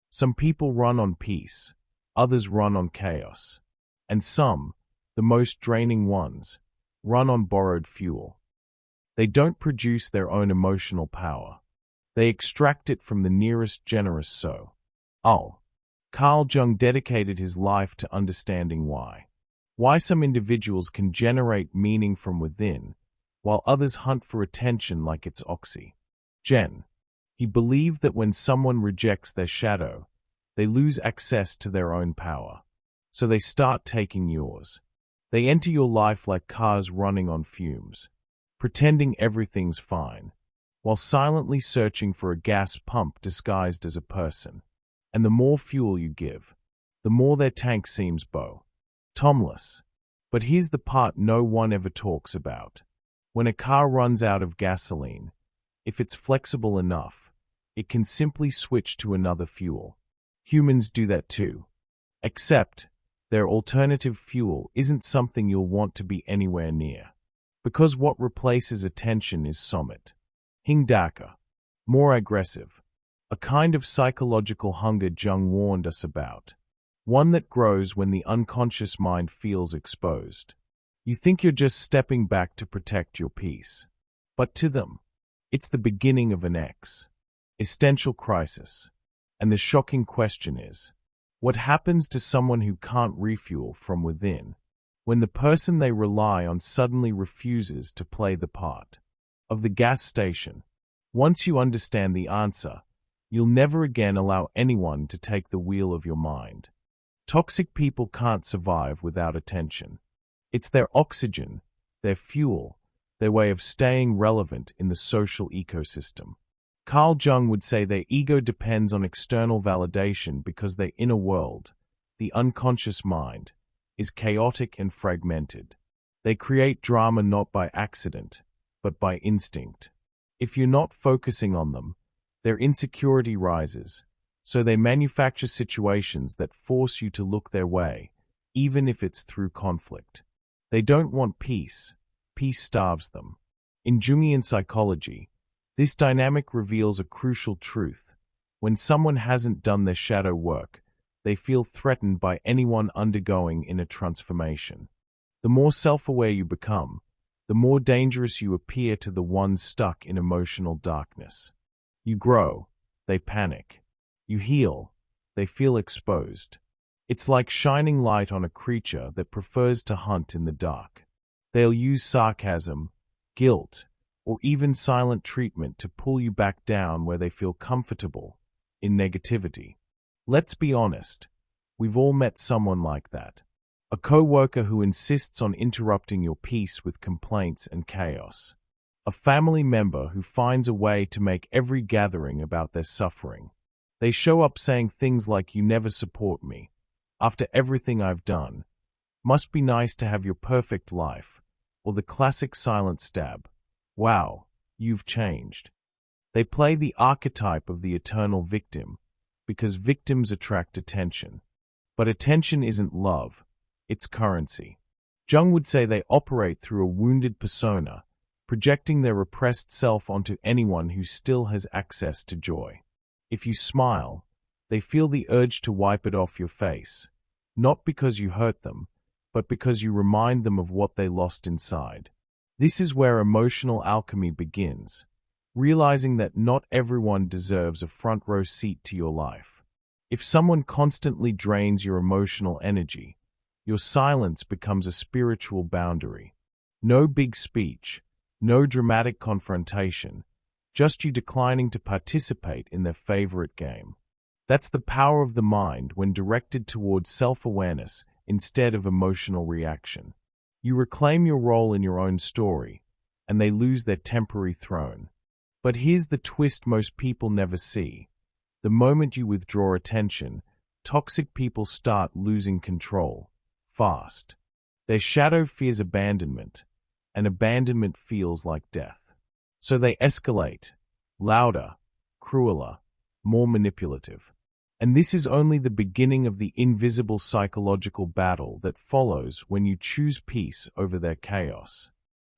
Some people run on peace, others run on chaos, and some, the most draining ones, run on borrowed fuel. They don't produce their own emotional power. They extract it from the nearest generous soul. Carl Jung dedicated his life to understanding why. Why some individuals can generate meaning from within, while others hunt for attention like it's oxygen. He believed that when someone rejects their shadow, they lose access to their own power. So they start taking yours. They enter your life like cars running on fumes, pretending everything's fine, while silently searching for a gas pump disguised as a person. And the more fuel you give, the more their tank seems bottomless. But here's the part no one ever talks about. When a car runs out of gasoline, if it's flexible enough, it can simply switch to another fuel. Humans do that too. Except, their alternative fuel isn't something you'll want to be anywhere near. Because what replaces attention is somewhat darker, more aggressive. A kind of psychological hunger Jung warned us about. One that grows when the unconscious mind feels exposed. You think you're just stepping back to protect your peace. But to them, it's the beginning of an existential crisis. And the shocking question is, what happens to someone who can't refuel from within, when the person they rely on suddenly refuses to play the part of the gas station? Once you understand the answer, you'll never again allow anyone to take the wheel of your mind. Toxic people can't survive without attention. It's their oxygen, their fuel, their way of staying relevant in the social ecosystem. Carl Jung would say their ego depends on external validation because their inner world, the unconscious mind, is chaotic and fragmented. They create drama not by accident, but by instinct. If you're not focusing on them, their insecurity rises, so they manufacture situations that force you to look their way, even if it's through conflict. They don't want peace. Peace starves them. In Jungian psychology, this dynamic reveals a crucial truth. When someone hasn't done their shadow work, they feel threatened by anyone undergoing inner transformation. The more self-aware you become, the more dangerous you appear to the ones stuck in emotional darkness. You grow, they panic. You heal, they feel exposed. It's like shining light on a creature that prefers to hunt in the dark. They'll use sarcasm, guilt, or even silent treatment to pull you back down where they feel comfortable, in negativity. Let's be honest, we've all met someone like that. A co-worker who insists on interrupting your peace with complaints and chaos. A family member who finds a way to make every gathering about their suffering. They show up saying things like, "You never support me. After everything I've done. Must be nice to have your perfect life." Or the classic silent stab. "Wow, you've changed." They play the archetype of the eternal victim, because victims attract attention. But attention isn't love, it's currency. Jung would say they operate through a wounded persona, projecting their repressed self onto anyone who still has access to joy. If you smile, they feel the urge to wipe it off your face, not because you hurt them, but because you remind them of what they lost inside. This is where emotional alchemy begins, realizing that not everyone deserves a front row seat to your life. If someone constantly drains your emotional energy, your silence becomes a spiritual boundary. No big speech, no dramatic confrontation, just you declining to participate in their favorite game. That's the power of the mind when directed towards self-awareness instead of emotional reaction. You reclaim your role in your own story, and they lose their temporary throne. But here's the twist most people never see. The moment you withdraw attention, toxic people start losing control, fast. Their shadow fears abandonment, and abandonment feels like death. So they escalate, louder, crueler, more manipulative. And this is only the beginning of the invisible psychological battle that follows when you choose peace over their chaos.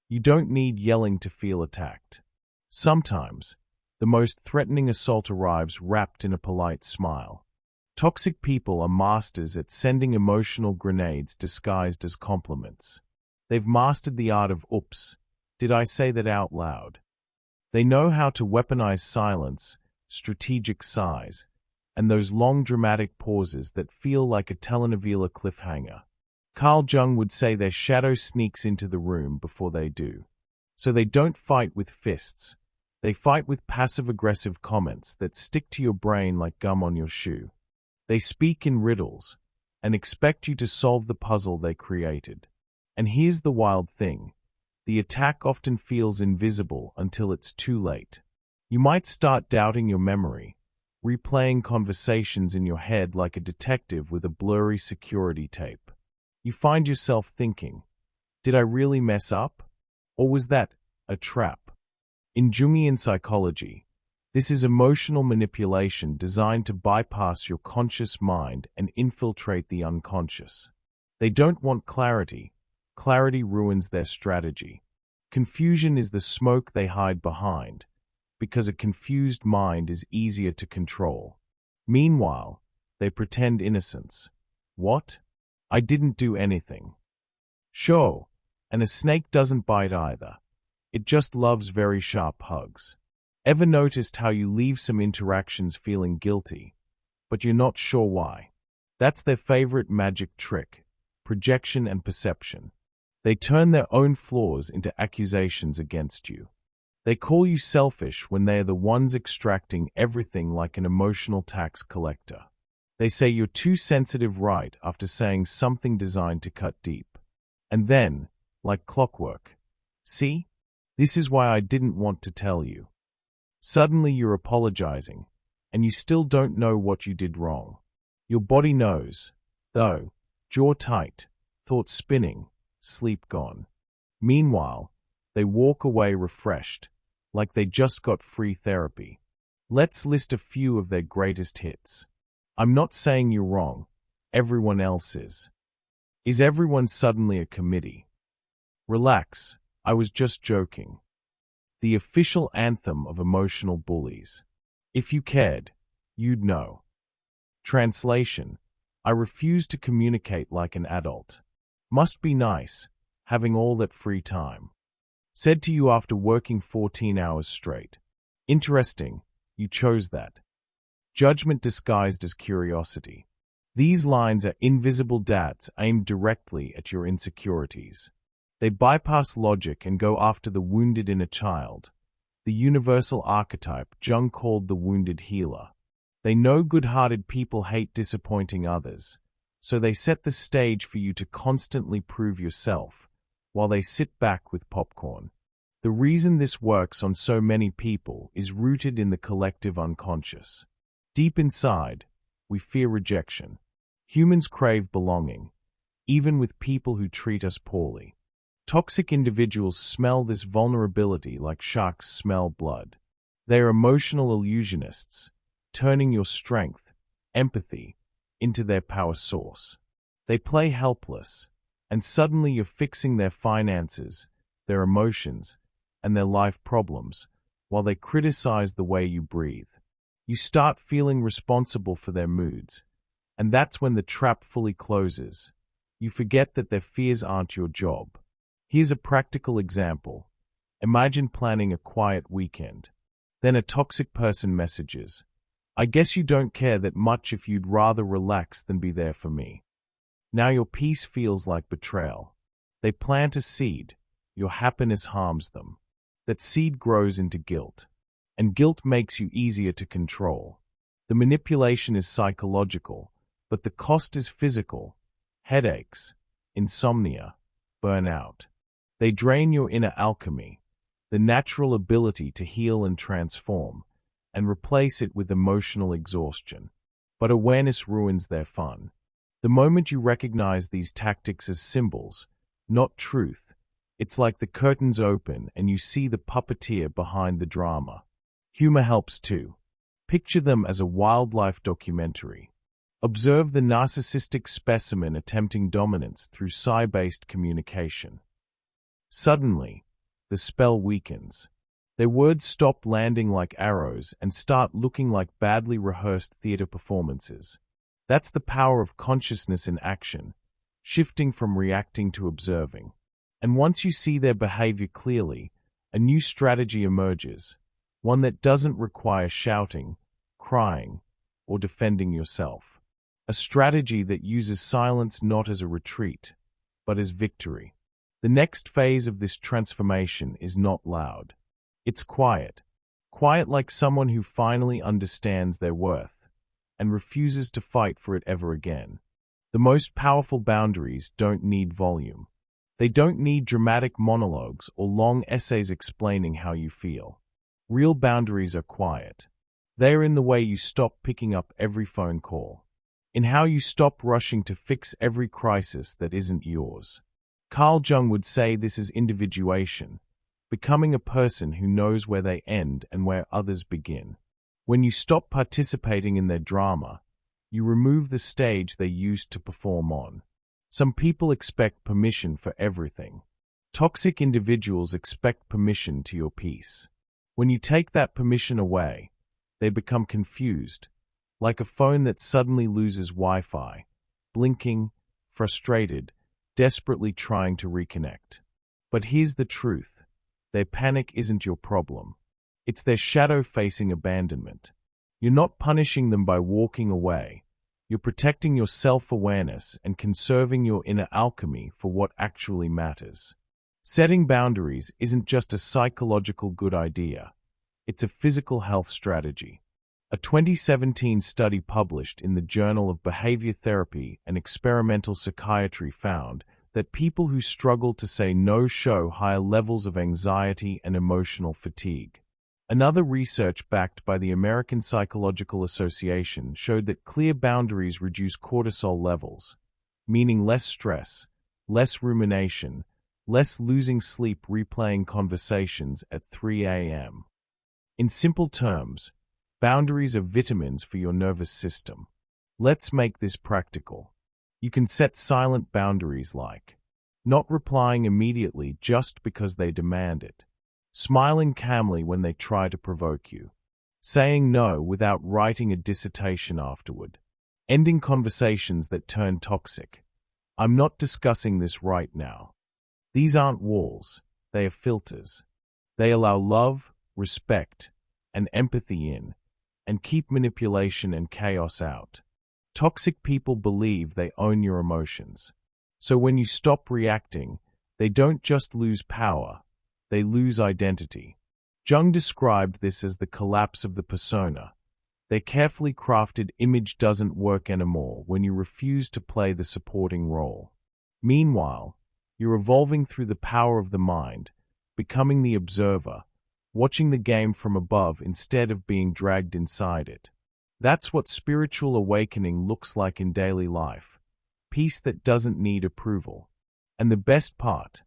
You don't need yelling to feel attacked. Sometimes, the most threatening assault arrives wrapped in a polite smile. Toxic people are masters at sending emotional grenades disguised as compliments. They've mastered the art of oops, did I say that out loud? They know how to weaponize silence, strategic sighs, and those long dramatic pauses that feel like a telenovela cliffhanger. Carl Jung would say their shadow sneaks into the room before they do. So they don't fight with fists. They fight with passive-aggressive comments that stick to your brain like gum on your shoe. They speak in riddles and expect you to solve the puzzle they created. And here's the wild thing. The attack often feels invisible until it's too late. You might start doubting your memory, replaying conversations in your head like a detective with a blurry security tape. You find yourself thinking, did I really mess up? Or was that a trap? In Jungian psychology, this is emotional manipulation designed to bypass your conscious mind and infiltrate the unconscious. They don't want clarity. Clarity ruins their strategy. Confusion is the smoke they hide behind, because a confused mind is easier to control. Meanwhile, they pretend innocence. What? I didn't do anything. Sure, and a snake doesn't bite either. It just loves very sharp hugs. Ever noticed how you leave some interactions feeling guilty, but you're not sure why? That's their favorite magic trick, projection and perception. They turn their own flaws into accusations against you. They call you selfish when they are the ones extracting everything like an emotional tax collector. They say you're too sensitive right after saying something designed to cut deep. And then, like clockwork, see? This is why I didn't want to tell you. Suddenly you're apologizing, and you still don't know what you did wrong. Your body knows, though, jaw tight, thoughts spinning, sleep gone. Meanwhile, they walk away refreshed, like they just got free therapy. Let's list a few of their greatest hits. I'm not saying you're wrong, everyone else is. Is everyone suddenly a committee? Relax, I was just joking. The official anthem of emotional bullies. If you cared, you'd know. Translation: I refuse to communicate like an adult. Must be nice, having all that free time. Said to you after working 14 hours straight. Interesting, you chose that. Judgment disguised as curiosity. These lines are invisible darts aimed directly at your insecurities. They bypass logic and go after the wounded inner child, the universal archetype Jung called the wounded healer. They know good-hearted people hate disappointing others, so they set the stage for you to constantly prove yourself, while they sit back with popcorn. The reason this works on so many people is rooted in the collective unconscious. Deep inside, we fear rejection. Humans crave belonging, even with people who treat us poorly. Toxic individuals smell this vulnerability like sharks smell blood. They are emotional illusionists, turning your strength, empathy, into their power source. They play helpless, and suddenly you're fixing their finances, their emotions, and their life problems, while they criticize the way you breathe. You start feeling responsible for their moods, and that's when the trap fully closes. You forget that their fears aren't your job. Here's a practical example. Imagine planning a quiet weekend. Then a toxic person messages, I guess you don't care that much if you'd rather relax than be there for me. Now your peace feels like betrayal. They plant a seed. Your happiness harms them. That seed grows into guilt. And guilt makes you easier to control. The manipulation is psychological, but the cost is physical. Headaches, insomnia, burnout. They drain your inner alchemy, the natural ability to heal and transform, and replace it with emotional exhaustion. But awareness ruins their fun. The moment you recognize these tactics as symbols, not truth, it's like the curtains open and you see the puppeteer behind the drama. Humor helps too. Picture them as a wildlife documentary. Observe the narcissistic specimen attempting dominance through psi-based communication. Suddenly, the spell weakens. Their words stop landing like arrows and start looking like badly rehearsed theater performances. That's the power of consciousness in action, shifting from reacting to observing. And once you see their behavior clearly, a new strategy emerges, one that doesn't require shouting, crying, or defending yourself. A strategy that uses silence not as a retreat, but as victory. The next phase of this transformation is not loud. It's quiet. Quiet like someone who finally understands their worth and refuses to fight for it ever again. The most powerful boundaries don't need volume. They don't need dramatic monologues or long essays explaining how you feel. Real boundaries are quiet. They are in the way you stop picking up every phone call, in how you stop rushing to fix every crisis that isn't yours. Carl Jung would say this is individuation, becoming a person who knows where they end and where others begin. When you stop participating in their drama, you remove the stage they used to perform on. Some people expect permission for everything. Toxic individuals expect permission to your peace. When you take that permission away, they become confused, like a phone that suddenly loses Wi-Fi, blinking, frustrated, desperately trying to reconnect. But here's the truth. Their panic isn't your problem. It's their shadow-facing abandonment. You're not punishing them by walking away. You're protecting your self-awareness and conserving your inner alchemy for what actually matters. Setting boundaries isn't just a psychological good idea. It's a physical health strategy. A 2017 study published in the Journal of Behavior Therapy and Experimental Psychiatry found that people who struggle to say no show higher levels of anxiety and emotional fatigue. Another research backed by the American Psychological Association showed that clear boundaries reduce cortisol levels, meaning less stress, less rumination, less losing sleep replaying conversations at 3 a.m. In simple terms, boundaries are vitamins for your nervous system. Let's make this practical. You can set silent boundaries like not replying immediately just because they demand it, smiling calmly when they try to provoke you, saying no without writing a dissertation afterward, ending conversations that turn toxic. I'm not discussing this right now. These aren't walls, they are filters. They allow love, respect, and empathy in, and keep manipulation and chaos out. Toxic people believe they own your emotions. So when you stop reacting, they don't just lose power, they lose identity. Jung described this as the collapse of the persona. Their carefully crafted image doesn't work anymore when you refuse to play the supporting role. Meanwhile, you're evolving through the power of the mind, becoming the observer, watching the game from above instead of being dragged inside it. That's what spiritual awakening looks like in daily life. Peace that doesn't need approval. And the best part,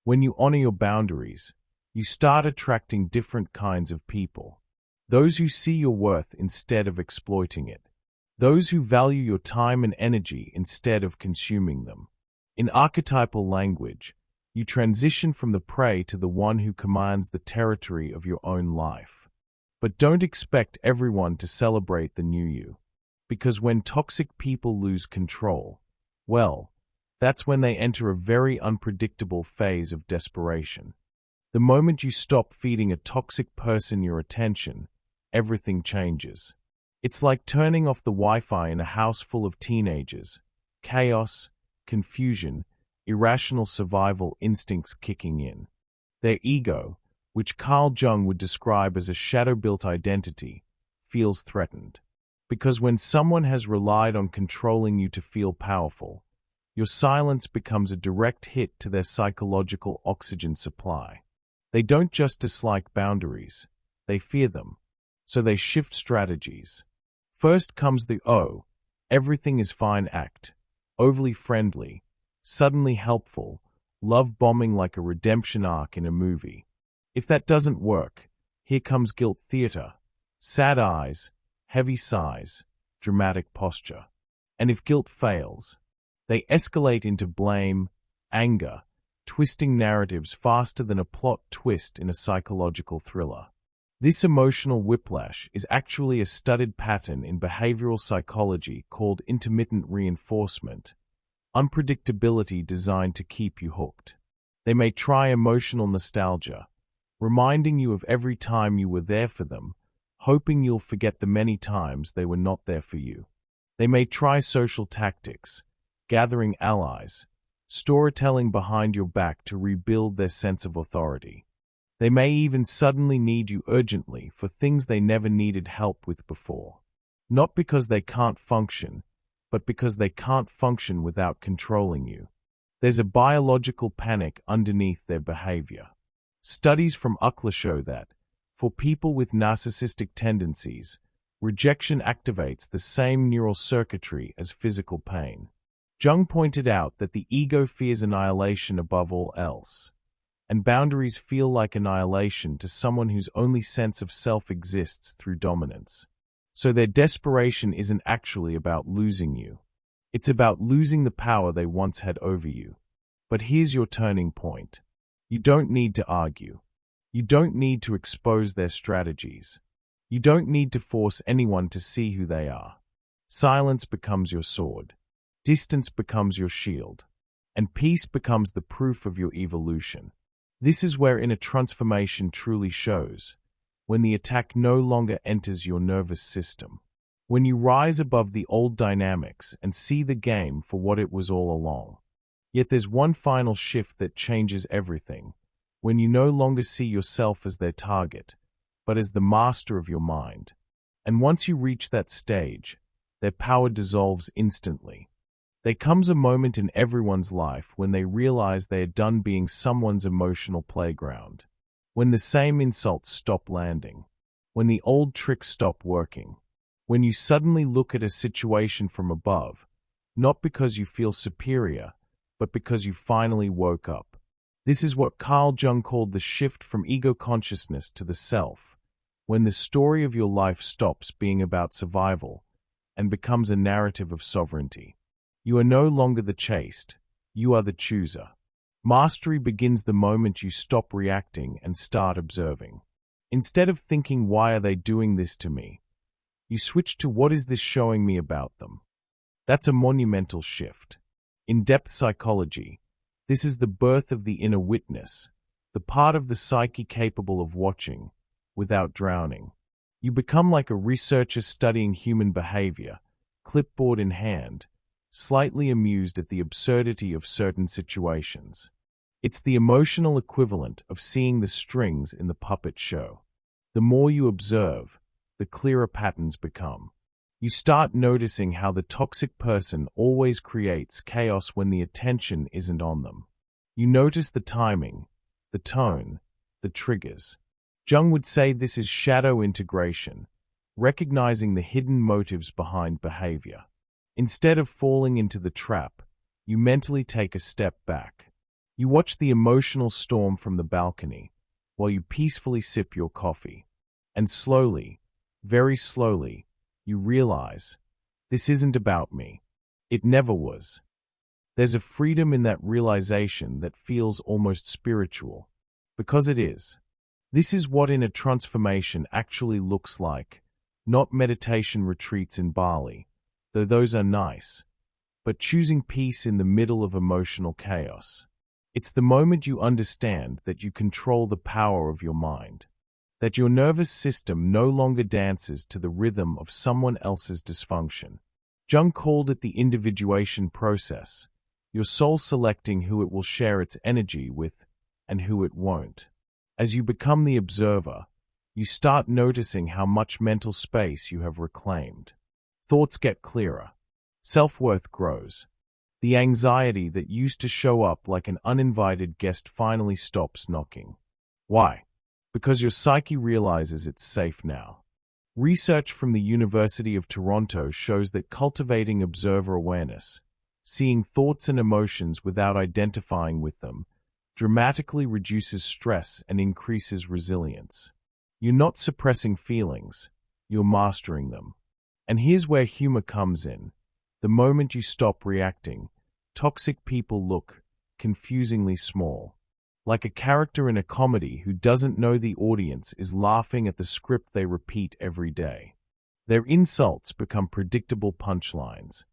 when you honor your boundaries, you start attracting different kinds of people. Those who see your worth instead of exploiting it. Those who value your time and energy instead of consuming them. In archetypal language, you transition from the prey to the one who commands the territory of your own life. But don't expect everyone to celebrate the new you. Because when toxic people lose control, well, that's when they enter a very unpredictable phase of desperation. The moment you stop feeding a toxic person your attention, everything changes. It's like turning off the Wi-Fi in a house full of teenagers. Chaos, confusion, irrational survival instincts kicking in. Their ego, which Carl Jung would describe as a shadow-built identity, feels threatened. Because when someone has relied on controlling you to feel powerful, your silence becomes a direct hit to their psychological oxygen supply. They don't just dislike boundaries, they fear them. So they shift strategies. First comes the everything is fine act. Overly friendly, suddenly helpful, love-bombing like a redemption arc in a movie. If that doesn't work, here comes guilt theater. Sad eyes, heavy sighs, dramatic posture. And if guilt fails, they escalate into blame, anger, twisting narratives faster than a plot twist in a psychological thriller. This emotional whiplash is actually a studied pattern in behavioral psychology called intermittent reinforcement, unpredictability designed to keep you hooked. They may try emotional nostalgia, reminding you of every time you were there for them, hoping you'll forget the many times they were not there for you. They may try social tactics, gathering allies, storytelling behind your back to rebuild their sense of authority. They may even suddenly need you urgently for things they never needed help with before. Not because they can't function, but because they can't function without controlling you. There's a biological panic underneath their behavior. Studies from UCLA show that, for people with narcissistic tendencies, rejection activates the same neural circuitry as physical pain. Jung pointed out that the ego fears annihilation above all else, and boundaries feel like annihilation to someone whose only sense of self exists through dominance. So their desperation isn't actually about losing you. It's about losing the power they once had over you. But here's your turning point. You don't need to argue. You don't need to expose their strategies. You don't need to force anyone to see who they are. Silence becomes your sword. Distance becomes your shield. And peace becomes the proof of your evolution. This is where inner transformation truly shows, when the attack no longer enters your nervous system. When you rise above the old dynamics and see the game for what it was all along. Yet there's one final shift that changes everything, when you no longer see yourself as their target, but as the master of your mind. And once you reach that stage, their power dissolves instantly. There comes a moment in everyone's life when they realize they are done being someone's emotional playground. When the same insults stop landing. When the old tricks stop working. When you suddenly look at a situation from above, not because you feel superior, but because you finally woke up. This is what Carl Jung called the shift from ego consciousness to the self, when the story of your life stops being about survival and becomes a narrative of sovereignty. You are no longer the chased, you are the chooser. Mastery begins the moment you stop reacting and start observing. Instead of thinking, why are they doing this to me? You switch to, what is this showing me about them? That's a monumental shift. In depth psychology, this is the birth of the inner witness, the part of the psyche capable of watching, without drowning. You become like a researcher studying human behavior, clipboard in hand, slightly amused at the absurdity of certain situations. It's the emotional equivalent of seeing the strings in the puppet show. The more you observe, the clearer patterns become. You start noticing how the toxic person always creates chaos when the attention isn't on them. You notice the timing, the tone, the triggers. Jung would say this is shadow integration, recognizing the hidden motives behind behavior. Instead of falling into the trap, you mentally take a step back. You watch the emotional storm from the balcony, while you peacefully sip your coffee. And slowly, very slowly, you realize, this isn't about me. It never was. There's a freedom in that realization that feels almost spiritual. Because it is. This is what inner transformation actually looks like, not meditation retreats in Bali, though those are nice, but choosing peace in the middle of emotional chaos. It's the moment you understand that you control the power of your mind, that your nervous system no longer dances to the rhythm of someone else's dysfunction. Jung called it the individuation process, your soul selecting who it will share its energy with and who it won't. As you become the observer, you start noticing how much mental space you have reclaimed. Thoughts get clearer. Self-worth grows. The anxiety that used to show up like an uninvited guest finally stops knocking. Why? Because your psyche realizes it's safe now. Research from the University of Toronto shows that cultivating observer awareness, seeing thoughts and emotions without identifying with them, dramatically reduces stress and increases resilience. You're not suppressing feelings, you're mastering them. And here's where humor comes in. The moment you stop reacting, toxic people look confusingly small. like a character in a comedy who doesn't know the audience is laughing at the script they repeat every day. Their insults become predictable punchlines.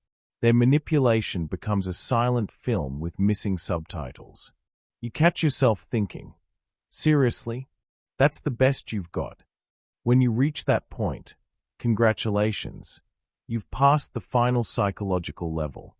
Their manipulation becomes a silent film with missing subtitles. You catch yourself thinking, seriously? That's the best you've got? When you reach that point, congratulations, you've passed the final psychological level.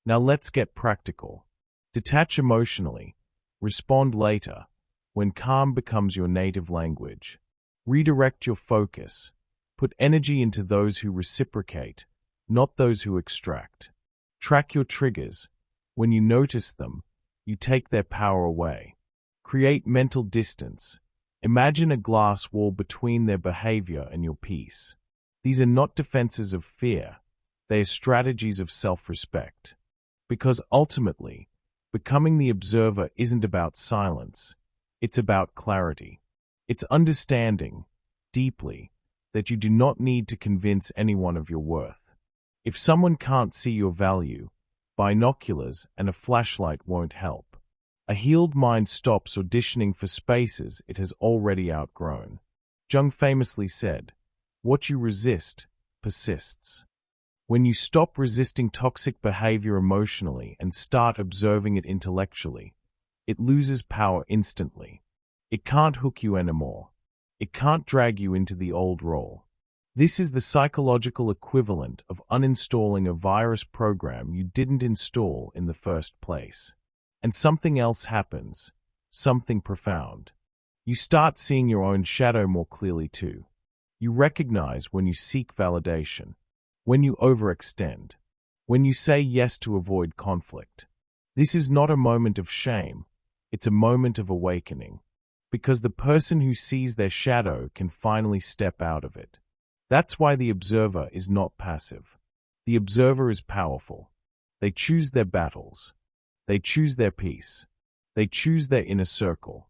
Now let's get practical. Detach emotionally. Respond later, when calm becomes your native language. Redirect your focus. Put energy into those who reciprocate, not those who extract. Track your triggers. When you notice them, you take their power away. Create mental distance. Imagine a glass wall between their behavior and your peace. These are not defenses of fear. They are strategies of self-respect. Because ultimately, becoming the observer isn't about silence. It's about clarity. It's understanding, deeply, that you do not need to convince anyone of your worth. If someone can't see your value, binoculars and a flashlight won't help. A healed mind stops auditioning for spaces it has already outgrown. Jung famously said, "What you resist, persists." When you stop resisting toxic behavior emotionally and start observing it intellectually, it loses power instantly. It can't hook you anymore. It can't drag you into the old role. This is the psychological equivalent of uninstalling a virus program you didn't install in the first place. And something else happens, something profound. You start seeing your own shadow more clearly too. You recognize when you seek validation, when you overextend, when you say yes to avoid conflict. This is not a moment of shame, it's a moment of awakening. Because the person who sees their shadow can finally step out of it. That's why the observer is not passive. The observer is powerful. They choose their battles. They choose their peace. They choose their inner circle.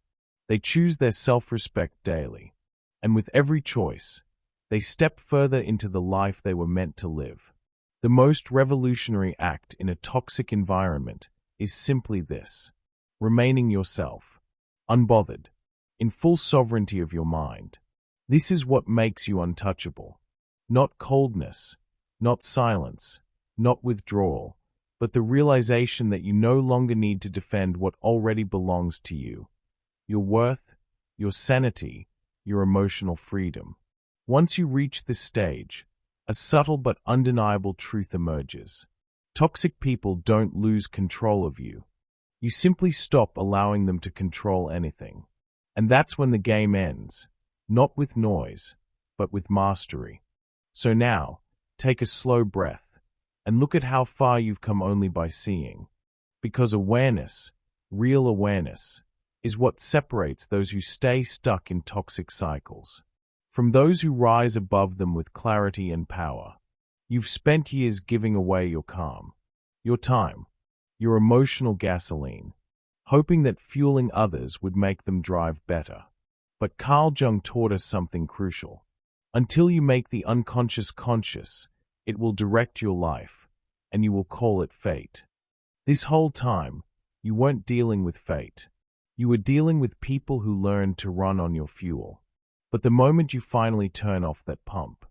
They choose their self-respect daily. And with every choice, they step further into the life they were meant to live. The most revolutionary act in a toxic environment is simply this: remaining yourself, unbothered, in full sovereignty of your mind. This is what makes you untouchable. Not coldness, not silence, not withdrawal, but the realization that you no longer need to defend what already belongs to you. Your worth, your sanity, your emotional freedom. Once you reach this stage, a subtle but undeniable truth emerges. Toxic people don't lose control of you. You simply stop allowing them to control anything. And that's when the game ends, not with noise, but with mastery. So now, take a slow breath, and look at how far you've come only by seeing. Because awareness, real awareness, is what separates those who stay stuck in toxic cycles from those who rise above them with clarity and power. You've spent years giving away your calm, your time, your emotional gasoline, hoping that fueling others would make them drive better. But Carl Jung taught us something crucial. Until you make the unconscious conscious, it will direct your life, and you will call it fate. This whole time, you weren't dealing with fate. You were dealing with people who learned to run on your fuel. But the moment you finally turn off that pump,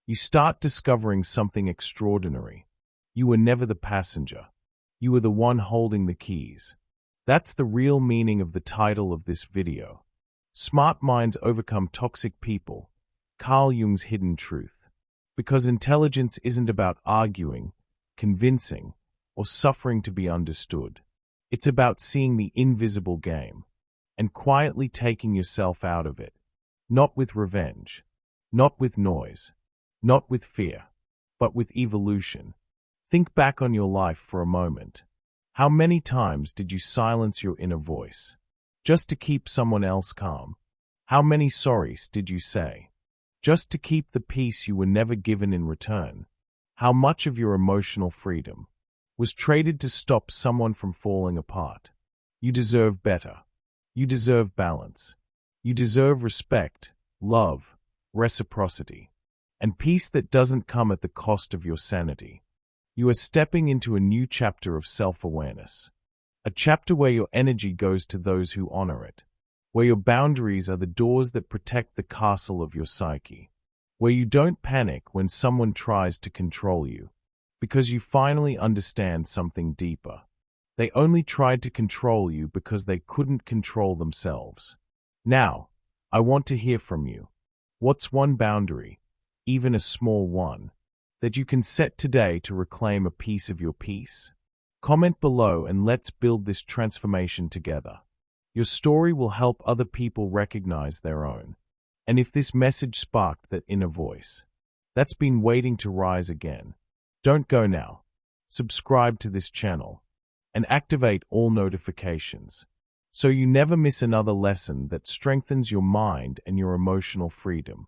you start discovering something extraordinary. You were never the passenger. You were the one holding the keys. That's the real meaning of the title of this video. Smart Minds Overcome Toxic People, Carl Jung's Hidden Truth. Because intelligence isn't about arguing, convincing, or suffering to be understood. It's about seeing the invisible game and quietly taking yourself out of it. Not with revenge, not with noise, not with fear, but with evolution. Think back on your life for a moment. How many times did you silence your inner voice just to keep someone else calm? How many sorries did you say just to keep the peace you were never given in return? How much of your emotional freedom was traded to stop someone from falling apart? You deserve better. You deserve balance. You deserve respect, love, reciprocity, and peace that doesn't come at the cost of your sanity. You are stepping into a new chapter of self-awareness. A chapter where your energy goes to those who honor it, where your boundaries are the doors that protect the castle of your psyche, where you don't panic when someone tries to control you, because you finally understand something deeper. They only tried to control you because they couldn't control themselves. Now, I want to hear from you. What's one boundary, even a small one, that you can set today to reclaim a piece of your peace? Comment below and let's build this transformation together. Your story will help other people recognize their own. And if this message sparked that inner voice that's been waiting to rise again, don't go now. Subscribe to this channel and activate all notifications so you never miss another lesson that strengthens your mind and your emotional freedom.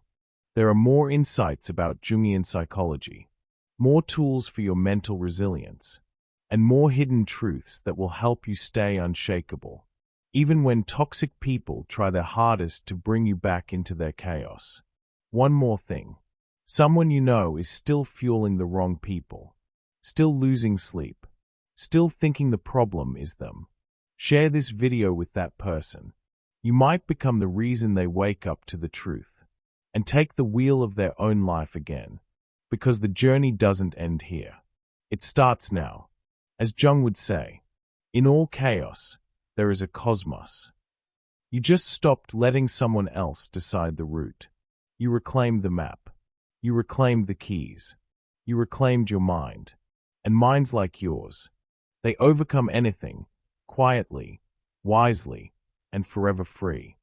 There are more insights about Jungian psychology, more tools for your mental resilience, and more hidden truths that will help you stay unshakable, even when toxic people try their hardest to bring you back into their chaos. One more thing. Someone you know is still fueling the wrong people, still losing sleep, still thinking the problem is them. Share this video with that person. You might become the reason they wake up to the truth and take the wheel of their own life again, because the journey doesn't end here. It starts now. As Jung would say, in all chaos, there is a cosmos. You just stopped letting someone else decide the route. You reclaimed the map. You reclaimed the keys. You reclaimed your mind. And minds like yours, they overcome anything, quietly, wisely, and forever free.